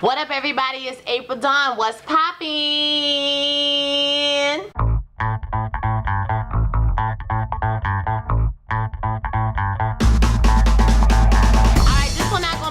What up, everybody? It's April Dawn. What's poppin'?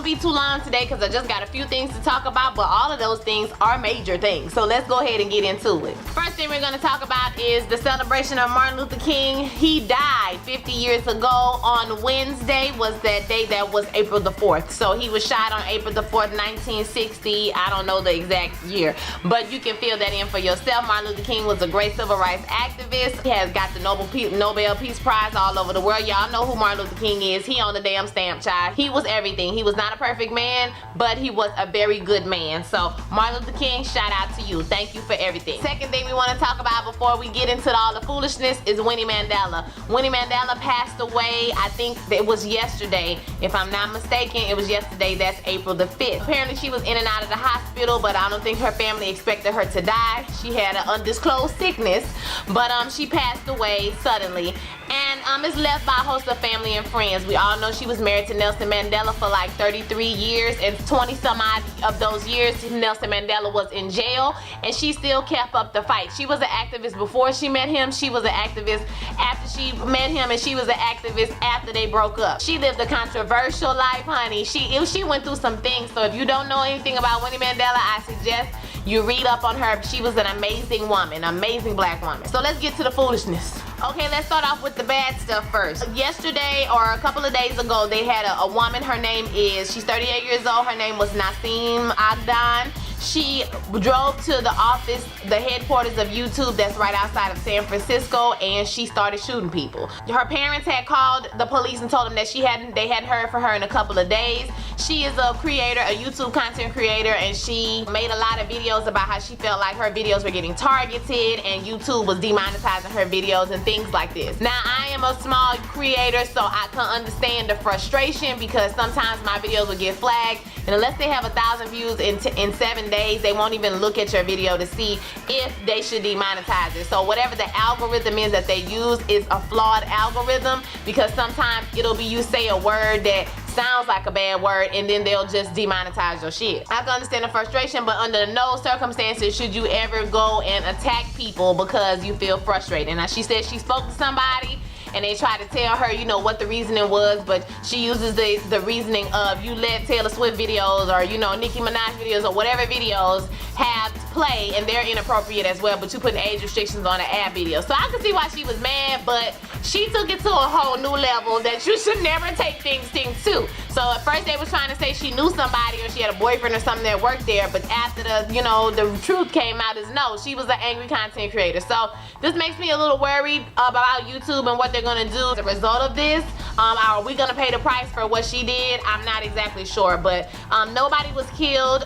Be too long today because I just got a few things to talk about, but all of those things are major things, so let's go ahead and get into it. First thing we're going to talk about is the celebration of Martin Luther King. He died 50 years ago on Wednesday, was that day that was April the 4th. So he was shot on April the 4th, 1960. I don't know the exact year, but you can fill that in for yourself. Martin Luther King was a great civil rights activist. He has got the Nobel Peace Prize all over the world. Y'all know who Martin Luther King is. He on the damn stamp, child. He was everything. He was not a perfect man, but he was a very good man. So Martin Luther King, shout out to you. Thank you for everything. Second thing we want to talk about before we get into all the foolishness is Winnie Mandela. Winnie Mandela passed away, I think it was yesterday. If I'm not mistaken, it was yesterday. That's April the 5th. Apparently she was in and out of the hospital, but I don't think her family expected her to die. She had an undisclosed sickness, but she passed away suddenly. And it's left by a host of family and friends. We all know she was married to Nelson Mandela for like 33 years, and 20 some odd of those years Nelson Mandela was in jail, and she still kept up the fight. She was an activist before she met him, she was an activist after she met him, and she was an activist after they broke up. She lived a controversial life, honey. She went through some things, so if you don't know anything about Winnie Mandela, I suggest you read up on her. She was an amazing woman, amazing black woman. So let's get to the foolishness. Okay, let's start off with the bad stuff first. Yesterday, or a couple of days ago, they had a woman, her name is, she's 38 years old, her name was Nasim Agdan. She drove to the office, the headquarters of YouTube that's right outside of San Francisco, and she started shooting people. Her parents had called the police and told them that they hadn't heard from her in a couple of days. She is a creator, a YouTube content creator, and she made a lot of videos about how she felt like her videos were getting targeted and YouTube was demonetizing her videos and things like this. Now, I am a small creator, so I can understand the frustration because sometimes my videos will get flagged, and unless they have 1,000 views in 7 days, they won't even look at your video to see if they should demonetize it. So whatever the algorithm is that they use is a flawed algorithm, because sometimes it'll be you say a word that sounds like a bad word and then they'll just demonetize your shit. I can understand the frustration, but under no circumstances should you ever go and attack people because you feel frustrated. Now, she said she spoke to somebody and they tried to tell her, you know, what the reasoning was, but she uses the reasoning of, you let Taylor Swift videos or, you know, Nicki Minaj videos or whatever videos have play, and they're inappropriate as well, but you put age restrictions on the ad video. So I can see why she was mad, but she took it to a whole new level that you should never take things to. So at first they was trying to say she knew somebody or she had a boyfriend or something that worked there, but after the truth came out is no, she was an angry content creator. So this makes me a little worried about YouTube and what they're gonna do as a result of this. Are we gonna pay the price for what she did? I'm not exactly sure, but nobody was killed.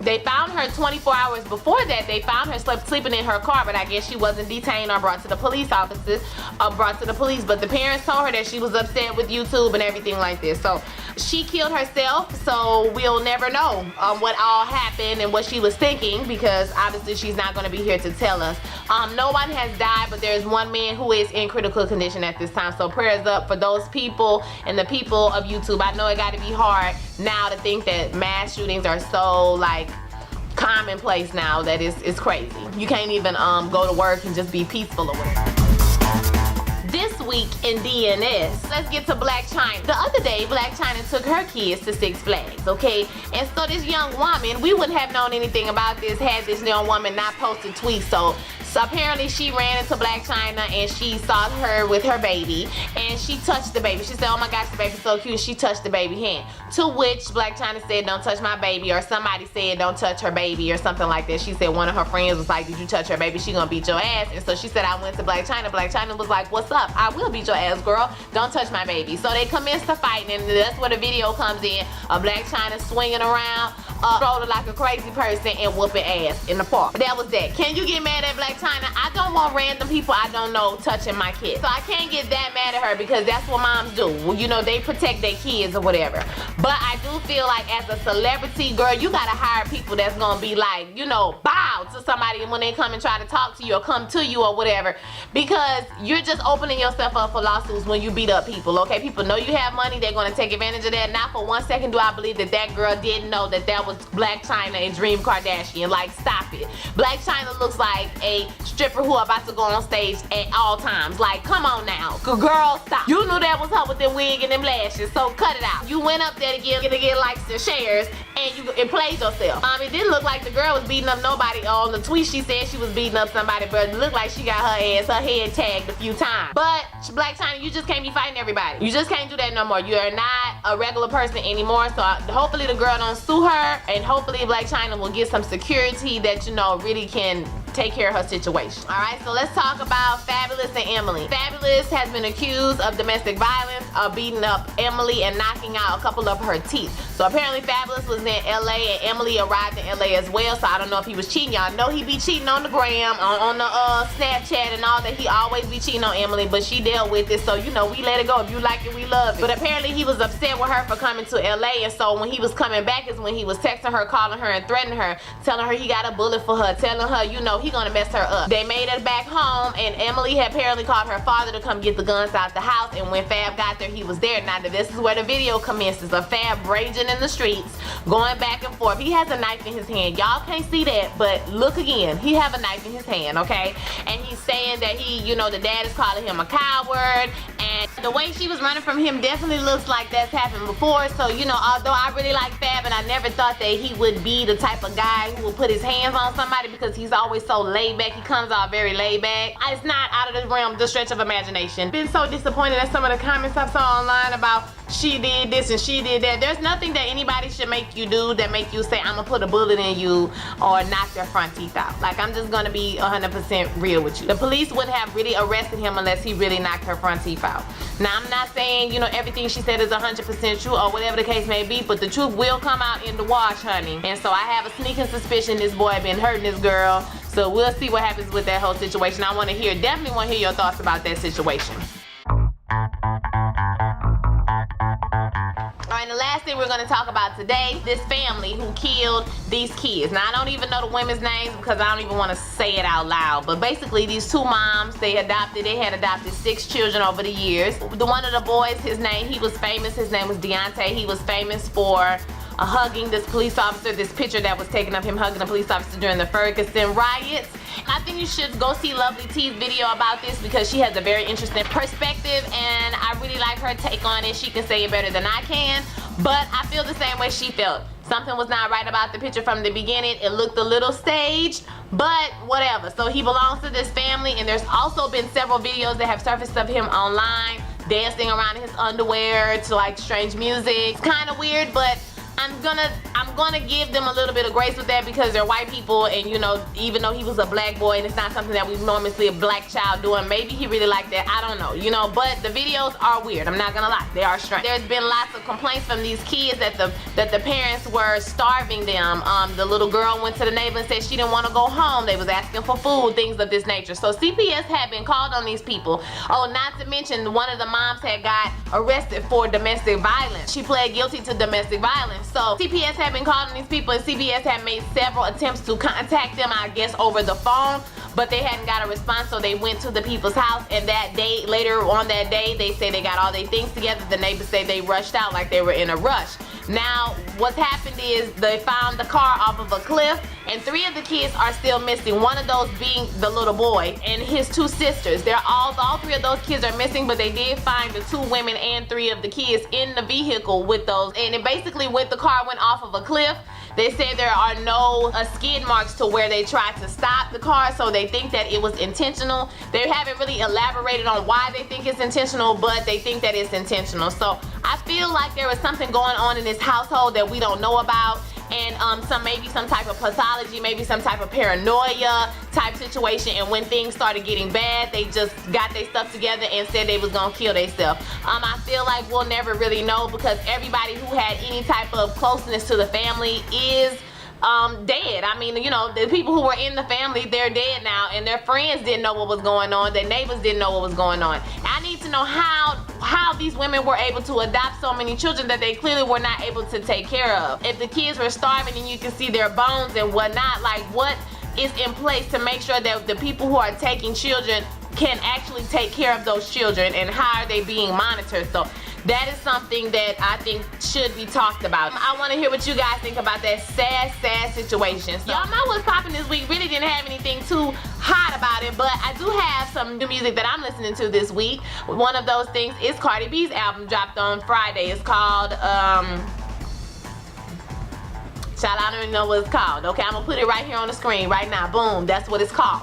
They found her 24 hours before that. They found her sleeping in her car, but I guess she wasn't detained or brought to the police offices, but the parents told her that she was upset with YouTube and everything like this. So she killed herself, so we'll never know what all happened and what she was thinking, because obviously she's not going to be here to tell us. No one has died, but there's one man who is in critical condition at this time, so prayers up for those people and the people of YouTube. I know it got to be hard now to think that mass shootings are so like commonplace now that it's crazy. You can't even go to work and just be peaceful or whatever. This week in DNS, let's get to Black China. The other day, Black China took her kids to Six Flags, okay? And so this young woman, we wouldn't have known anything about this had this young woman not posted tweets. So apparently she ran into Black China and she saw her with her baby and she touched the baby. She said, oh my gosh, the baby's so cute. She touched the baby hand. To which Black China said, don't touch my baby, or somebody said, don't touch her baby, or something like that. She said one of her friends was like, did you touch her baby? She gonna beat your ass. And so she said, I went to Black China. Black China was like, what's up? I will beat your ass, girl. Don't touch my baby. So they commenced to fighting, and that's where the video comes in. Black China swinging around, strolling like a crazy person and whooping ass in the park. That was that. Can you get mad at Black China, I don't want random people I don't know touching my kids. So I can't get that mad at her because that's what moms do. Well, you know, they protect their kids or whatever. But I do feel like as a celebrity, girl, you gotta hire people that's gonna be like, you know, bow to somebody when they come and try to talk to you or come to you or whatever. Because you're just opening yourself up for lawsuits when you beat up people, okay? People know you have money, they're gonna take advantage of that. Not for 1 second do I believe that that girl didn't know that that was Blac Chyna and Dream Kardashian. Like, stop it. Blac Chyna looks like a stripper who about to go on stage at all times. Like, come on now. Girl, stop. You knew that was her with them wig and them lashes, so cut it out. You went up there to get likes and shares, and you played yourself. It didn't look like the girl was beating up nobody. On the tweet, she said she was beating up somebody, but it looked like she got her head tagged a few times. But Blac Chyna, you just can't be fighting everybody. You just can't do that no more. You are not a regular person anymore. So hopefully the girl don't sue her, and hopefully Blac Chyna will get some security that, you know, really can take care of her situation. All right, so let's talk about Fabulous and Emily. Fabulous has been accused of domestic violence, of beating up Emily and knocking out a couple of her teeth. So apparently Fabulous was in LA and Emily arrived in LA as well. So I don't know if he was cheating. Y'all know he be cheating on the gram, on the Snapchat and all that. He always be cheating on Emily, but she dealt with it. So, you know, we let it go. If you like it, we love it. But apparently he was upset with her for coming to LA, and so when he was coming back is when he was texting her, calling her and threatening her, telling her he got a bullet for her, telling her, you know, he gonna mess her up. They made it back home, and Emily had apparently called her father to come get the guns out the house, and when Fab got there, he was there. Now this is where the video commences of Fab raging in the streets, going back and forth. He has a knife in his hand. Y'all can't see that, but look again. He have a knife in his hand, okay? And he's saying that he, you know, the dad is calling him a coward, and the way she was running from him definitely looks like that's happened before. So, you know, although I really like Fab and I never thought that he would be the type of guy who would put his hands on somebody because he's always so laid back. He comes out very laid back. It's not out of the realm, the stretch of imagination. Been so disappointed at some of the comments I saw online about she did this and she did that. There's nothing that anybody should make you do that make you say, I'm gonna put a bullet in you or knock their front teeth out. Like, I'm just gonna be 100% real with you. The police wouldn't have really arrested him unless he really knocked her front teeth out. Now, I'm not saying, you know, everything she said is 100% true or whatever the case may be, but the truth will come out in the wash, honey. And so I have a sneaking suspicion this boy been hurting this girl. So we'll see what happens with that whole situation. I want to hear, definitely want to hear your thoughts about that situation. Alright, the last thing we're going to talk about today, this family who killed these kids. Now, I don't even know the women's names because I don't even want to say it out loud. But basically, these two moms, they had adopted 6 children over the years. One of the boys, he was famous. His name was Deontay. He was famous for hugging this police officer, this picture that was taken of him hugging a police officer during the Ferguson riots. I think you should go see Lovely T's video about this because she has a very interesting perspective and I really like her take on it. She can say it better than I can, but I feel the same way she felt. Something was not right about the picture from the beginning. It looked a little staged, but whatever. So he belongs to this family, and there's also been several videos that have surfaced of him online dancing around in his underwear to like strange music. It's kind of weird, but I'm gonna give them a little bit of grace with that because they're white people, and you know, even though he was a black boy and it's not something that we normally see a black child doing, maybe he really liked that, I don't know, you know, but the videos are weird, I'm not gonna lie, they are strange. There's been lots of complaints from these kids that the parents were starving them. The little girl went to the neighbor and said she didn't want to go home, they was asking for food, things of this nature. So CPS had been called on these people. Oh, not to mention one of the moms had got arrested for domestic violence. She pled guilty to domestic violence. So CPS had been called on these people, and CPS had made several attempts to contact them, I guess over the phone, but they hadn't got a response. So they went to the people's house, and that day, later on that day, they say they got all their things together. The neighbors say they rushed out like they were in a rush. Now, what's happened is they found the car off of a cliff, and 3 of the kids are still missing. One of those being the little boy and his 2 sisters. They're all 3 of those kids are missing, but they did find the 2 women and 3 of the kids in the vehicle with those. And it basically, when the car went off of a cliff, they say there are no skid marks to where they tried to stop the car, so they think that it was intentional. They haven't really elaborated on why they think it's intentional, but they think that it's intentional. So I feel like there was something going on in this household that we don't know about, and maybe some type of pathology, maybe some type of paranoia type situation, and when things started getting bad, they just got their stuff together and said they was gonna kill themselves. I feel like we'll never really know because everybody who had any type of closeness to the family is dead. I mean, you know, the people who were in the family, they're dead now, and their friends didn't know what was going on, their neighbors didn't know what was going on. I need to know how these women were able to adopt so many children that they clearly were not able to take care of. If the kids were starving and you can see their bones and whatnot, like, what is in place to make sure that the people who are taking children can actually take care of those children, and how are they being monitored? So that is something that I think should be talked about. I want to hear what you guys think about that sad situation. So, y'all know what's popping this week. Really didn't have anything too hot about it, but I do have some new music that I'm listening to this week. One of those things is Cardi B's album, dropped on Friday. It's called child, I don't even know what it's called. Okay, I'm gonna put it right here on the screen right now. Boom, that's what it's called.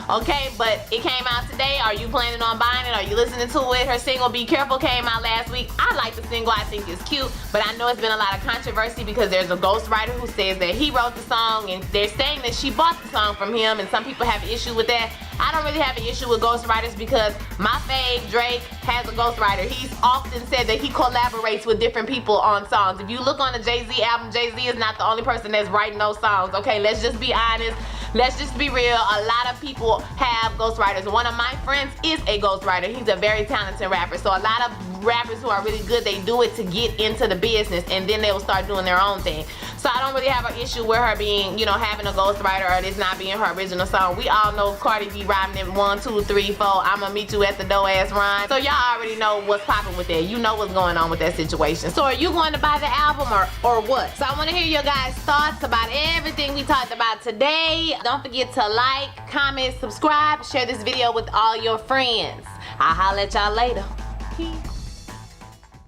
Okay, but it came out today. Are you planning on buying it? Are you listening to it? Her single Be Careful came out last week. I like the single. I think it's cute, but I know it's been a lot of controversy because there's a ghostwriter who says that he wrote the song, and they're saying that she bought the song from him, and some people have an issue with that. I don't really have an issue with ghostwriters because my fave, Drake, has a ghostwriter. He's often said that he collaborates with different people on songs. If you look on the Jay-Z album, Jay-Z is not the only person that's writing those songs. Okay, let's just be honest. Let's just be real. A lot of people have ghostwriters. One of my friends is a ghostwriter. He's a very talented rapper. So a lot of rappers who are really good, they do it to get into the business, and then they will start doing their own thing. So I don't really have an issue with her being, you know, having a ghostwriter or this not being her original song. We all know Cardi B rhyming in 1, 2, 3, 4. I'ma meet you at the door ass rhyme. So y'all already know what's popping with that. You know what's going on with that situation. So are you going to buy the album or what? So I want to hear your guys' thoughts about everything we talked about today. Don't forget to like, comment, subscribe, share this video with all your friends. I'll holler at y'all later. Peace.